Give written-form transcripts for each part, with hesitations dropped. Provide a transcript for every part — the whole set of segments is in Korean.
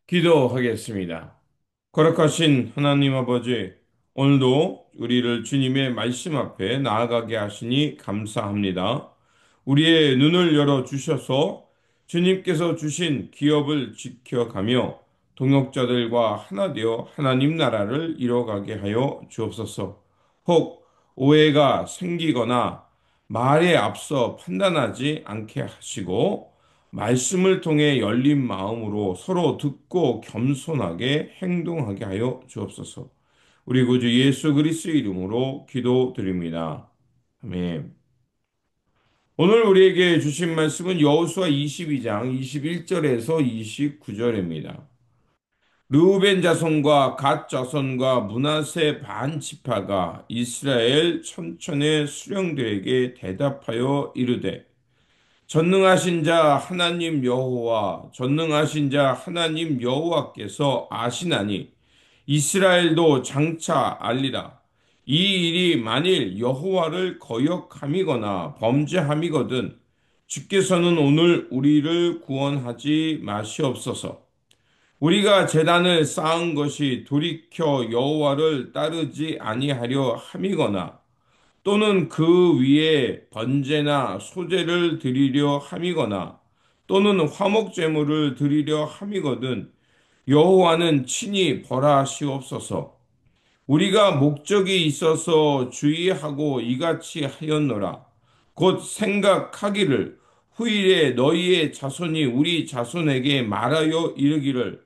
기도하겠습니다. 거룩하신 하나님 아버지, 오늘도 우리를 주님의 말씀 앞에 나아가게 하시니 감사합니다. 우리의 눈을 열어 주셔서 주님께서 주신 기업을 지켜가며 동역자들과 하나 되어 하나님 나라를 이뤄가게 하여 주옵소서. 혹 오해가 생기거나 말에 앞서 판단하지 않게 하시고 말씀을 통해 열린 마음으로 서로 듣고 겸손하게 행동하게 하여 주옵소서. 우리 구주 예수 그리스도의 이름으로 기도드립니다. 아멘. 오늘 우리에게 주신 말씀은 여호수아 22장 21절에서 29절입니다. 르우벤 자손과 갓 자손과 므낫세 반 지파가 이스라엘 천천의 수령들에게 대답하여 이르되 전능하신 자 하나님 여호와 전능하신 자 하나님 여호와께서 아시나니 이스라엘도 장차 알리라. 이 일이 만일 여호와를 거역함이거나 범죄함이거든 주께서는 오늘 우리를 구원하지 마시옵소서. 우리가 제단을 쌓은 것이 돌이켜 여호와를 따르지 아니하려 함이거나 또는 그 위에 번제나 소제를 드리려 함이거나 또는 화목 제물을 드리려 함이거든 여호와는 친히 벌하시옵소서. 우리가 목적이 있어서 주의하고 이같이 하였노라. 곧 생각하기를 후일에 너희의 자손이 우리 자손에게 말하여 이르기를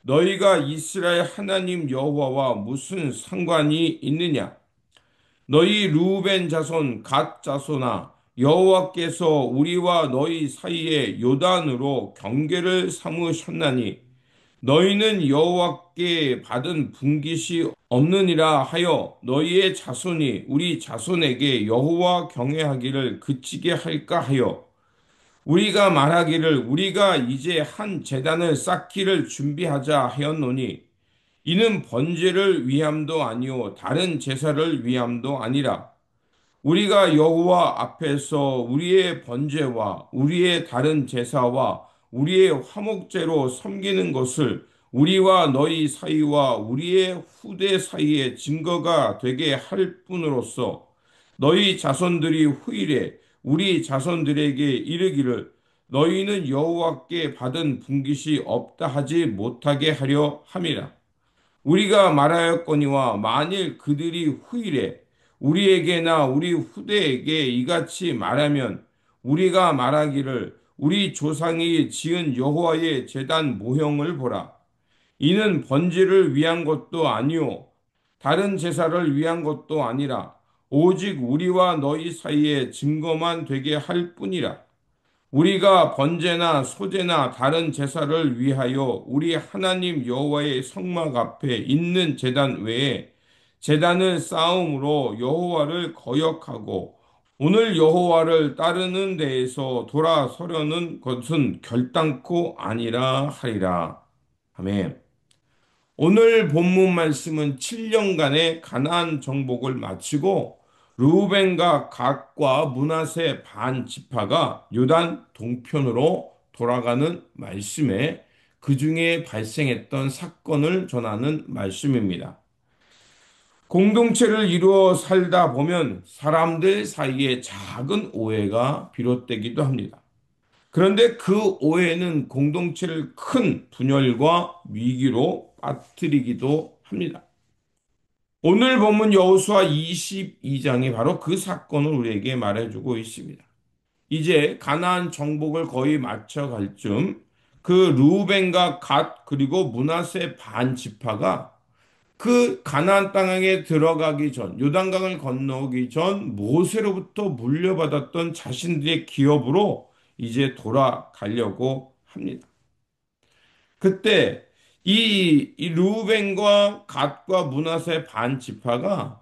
너희가 이스라엘 하나님 여호와와 무슨 상관이 있느냐? 너희 루벤 자손 갓 자손아 여호와께서 우리와 너희 사이에 요단으로 경계를 삼으셨나니 너희는 여호와께 받은 분깃이 없느니라 하여 너희의 자손이 우리 자손에게 여호와 경외하기를 그치게 할까 하여 우리가 말하기를 우리가 이제 한 제단을 쌓기를 준비하자 하였노니 이는 번제를 위함도 아니요 다른 제사를 위함도 아니라 우리가 여호와 앞에서 우리의 번제와 우리의 다른 제사와 우리의 화목제로 섬기는 것을 우리와 너희 사이와 우리의 후대 사이에 증거가 되게 할 뿐으로써 너희 자손들이 후일에 우리 자손들에게 이르기를 너희는 여호와께 받은 분깃이 없다 하지 못하게 하려 함이라. 우리가 말하였거니와 만일 그들이 후일에 우리에게나 우리 후대에게 이같이 말하면 우리가 말하기를 우리 조상이 지은 여호와의 제단 모형을 보라. 이는 번제를 위한 것도 아니요 다른 제사를 위한 것도 아니라 오직 우리와 너희 사이에 증거만 되게 할 뿐이라. 우리가 번제나 소제나 다른 제사를 위하여 우리 하나님 여호와의 성막 앞에 있는 제단 외에 제단을 쌓음으로 여호와를 거역하고 오늘 여호와를 따르는 데에서 돌아서려는 것은 결단코 아니라 하리라. 아멘. 오늘 본문 말씀은 7년간의 가나안 정복을 마치고 르우벤과 갓과 므낫세 반 지파가 요단 동편으로 돌아가는 말씀에 그 중에 발생했던 사건을 전하는 말씀입니다. 공동체를 이루어 살다 보면 사람들 사이에 작은 오해가 비롯되기도 합니다. 그런데 그 오해는 공동체를 큰 분열과 위기로 빠뜨리기도 합니다. 오늘 본문 여호수아 22장이 바로 그 사건을 우리에게 말해주고 있습니다. 이제 가나안 정복을 거의 마쳐갈 쯤 그 루벤과 갓 그리고 므낫세 반 지파가 그 가나안 땅에 들어가기 전 요단강을 건너오기 전 모세로부터 물려받았던 자신들의 기업으로 이제 돌아가려고 합니다. 그때 이 루벤과 갓과 므낫세 반 지파가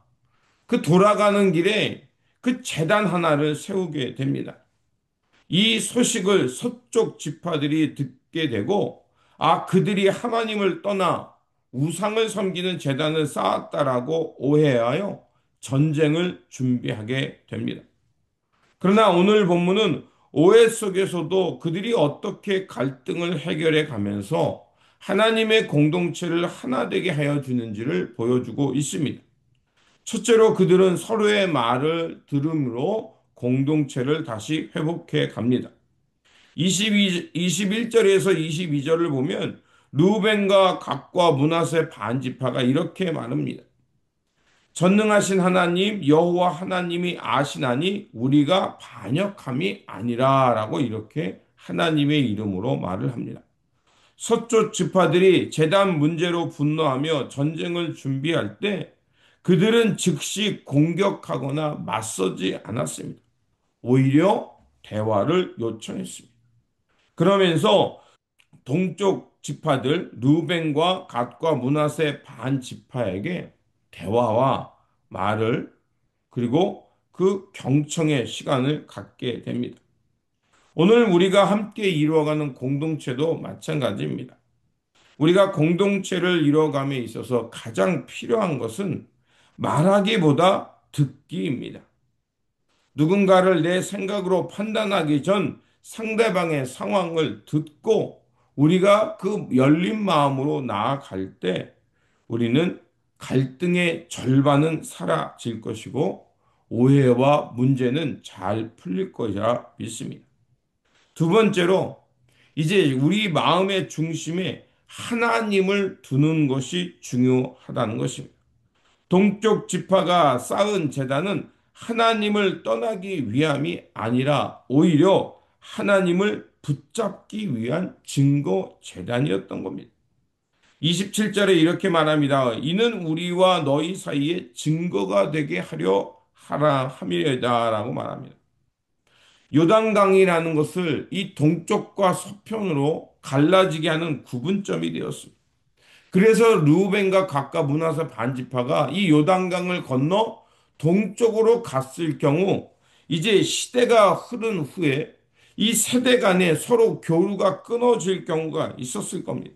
그 돌아가는 길에 그 제단 하나를 세우게 됩니다. 이 소식을 서쪽 지파들이 듣게 되고 그들이 하나님을 떠나 우상을 섬기는 제단을 쌓았다라고 오해하여 전쟁을 준비하게 됩니다. 그러나 오늘 본문은 오해 속에서도 그들이 어떻게 갈등을 해결해 가면서 하나님의 공동체를 하나 되게 하여 주는지를 보여주고 있습니다. 첫째로 그들은 서로의 말을 들음으로 공동체를 다시 회복해 갑니다. 21절에서 22절을 보면 루벤과 갓과 므낫세 반지파가 이렇게 말합니다. 전능하신 하나님 여호와 하나님이 아시나니 우리가 반역함이 아니라라고 이렇게 하나님의 이름으로 말을 합니다. 서쪽 지파들이 제단 문제로 분노하며 전쟁을 준비할 때 그들은 즉시 공격하거나 맞서지 않았습니다. 오히려 대화를 요청했습니다. 그러면서 동쪽 지파들 루벤과 갓과 므낫세 반 지파에게 대화와 말을 그리고 그 경청의 시간을 갖게 됩니다. 오늘 우리가 함께 이루어가는 공동체도 마찬가지입니다. 우리가 공동체를 이루어감에 있어서 가장 필요한 것은 말하기보다 듣기입니다. 누군가를 내 생각으로 판단하기 전 상대방의 상황을 듣고 우리가 그 열린 마음으로 나아갈 때 우리는 갈등의 절반은 사라질 것이고 오해와 문제는 잘 풀릴 것이라 믿습니다. 두 번째로 이제 우리 마음의 중심에 하나님을 두는 것이 중요하다는 것입니다. 동쪽 지파가 쌓은 제단은 하나님을 떠나기 위함이 아니라 오히려 하나님을 붙잡기 위한 증거 제단이었던 겁니다. 27절에 이렇게 말합니다. 이는 우리와 너희 사이에 증거가 되게 하려 하라 함이다라고 말합니다. 요단강이라는 것을 이 동쪽과 서편으로 갈라지게 하는 구분점이 되었습니다. 그래서 르우벤과 갓과 므낫세 반지파가 이 요단강을 건너 동쪽으로 갔을 경우 이제 시대가 흐른 후에 이 세대 간에 서로 교류가 끊어질 경우가 있었을 겁니다.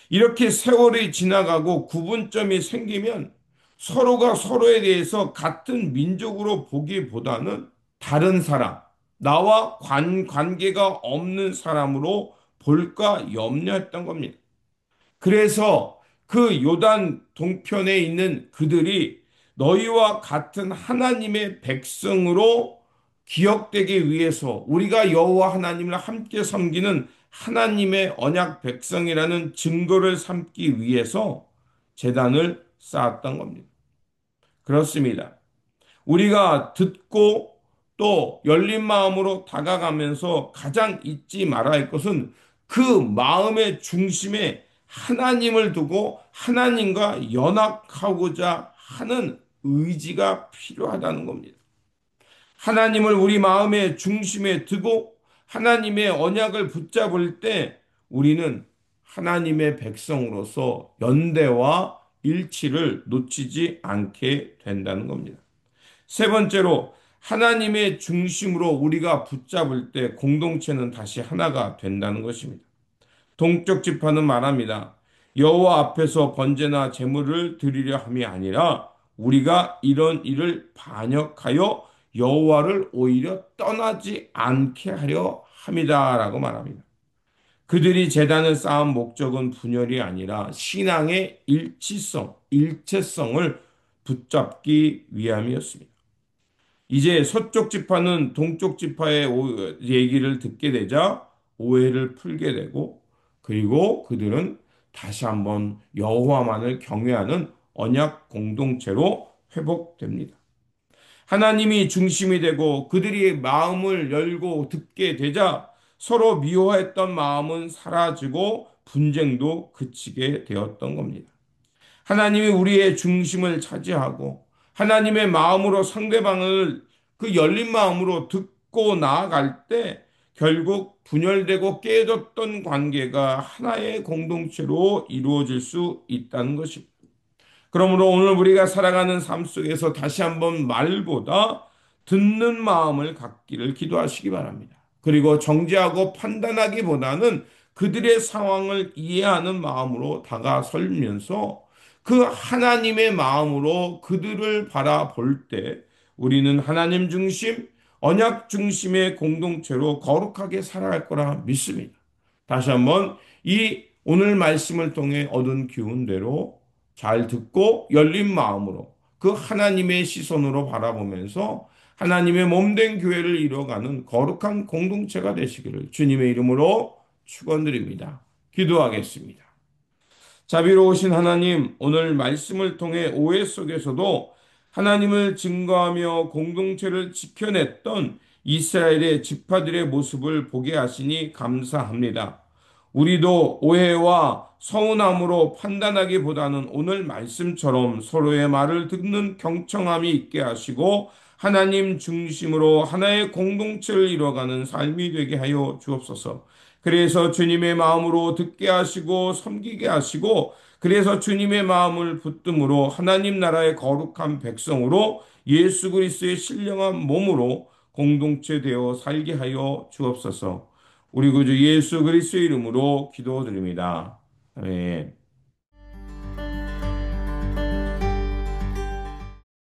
이렇게 세월이 지나가고 구분점이 생기면 서로가 서로에 대해서 같은 민족으로 보기보다는 다른 사람, 나와 관계가 없는 사람으로 볼까 염려했던 겁니다. 그래서 그 요단 동편에 있는 그들이 너희와 같은 하나님의 백성으로 기억되기 위해서 우리가 여호와 하나님을 함께 섬기는 하나님의 언약 백성이라는 증거를 삼기 위해서 제단을 쌓았던 겁니다. 그렇습니다. 우리가 듣고 또 열린 마음으로 다가가면서 가장 잊지 말아야 할 것은 그 마음의 중심에 하나님을 두고 하나님과 연합하고자 하는 의지가 필요하다는 겁니다. 하나님을 우리 마음의 중심에 두고 하나님의 언약을 붙잡을 때 우리는 하나님의 백성으로서 연대와 일치를 놓치지 않게 된다는 겁니다. 세 번째로 하나님의 중심으로 우리가 붙잡을 때 공동체는 다시 하나가 된다는 것입니다. 동쪽 지파는 말합니다. 여호와 앞에서 번제나 제물을 드리려 함이 아니라 우리가 이런 일을 반역하여 여호와를 오히려 떠나지 않게 하려 함이다라고 말합니다. 그들이 제단을 쌓은 목적은 분열이 아니라 신앙의 일치성, 일체성을 붙잡기 위함이었습니다. 이제 서쪽 지파는 동쪽 지파의 얘기를 듣게 되자 오해를 풀게 되고 그리고 그들은 다시 한번 여호와만을 경외하는 언약 공동체로 회복됩니다. 하나님이 중심이 되고 그들이 마음을 열고 듣게 되자 서로 미워했던 마음은 사라지고 분쟁도 그치게 되었던 겁니다. 하나님이 우리의 중심을 차지하고 하나님의 마음으로 상대방을 그 열린 마음으로 듣고 나아갈 때 결국 분열되고 깨졌던 관계가 하나의 공동체로 이루어질 수 있다는 것입니다. 그러므로 오늘 우리가 살아가는 삶 속에서 다시 한번 말보다 듣는 마음을 갖기를 기도하시기 바랍니다. 그리고 정죄하고 판단하기보다는 그들의 상황을 이해하는 마음으로 다가설면서 그 하나님의 마음으로 그들을 바라볼 때 우리는 하나님 중심, 언약 중심의 공동체로 거룩하게 살아갈 거라 믿습니다. 다시 한번 이 오늘 말씀을 통해 얻은 기운대로 잘 듣고 열린 마음으로 그 하나님의 시선으로 바라보면서 하나님의 몸된 교회를 이뤄가는 거룩한 공동체가 되시기를 주님의 이름으로 축원드립니다. 기도하겠습니다. 자비로우신 하나님, 오늘 말씀을 통해 오해 속에서도 하나님을 증거하며 공동체를 지켜냈던 이스라엘의 지파들의 모습을 보게 하시니 감사합니다. 우리도 오해와 서운함으로 판단하기보다는 오늘 말씀처럼 서로의 말을 듣는 경청함이 있게 하시고 하나님 중심으로 하나의 공동체를 이뤄가는 삶이 되게 하여 주옵소서. 그래서 주님의 마음으로 듣게 하시고 섬기게 하시고 그래서 주님의 마음을 붙듦으로 하나님 나라의 거룩한 백성으로 예수 그리스도의 신령한 몸으로 공동체 되어 살게 하여 주옵소서. 우리 구주 예수 그리스도의 이름으로 기도드립니다. 아멘.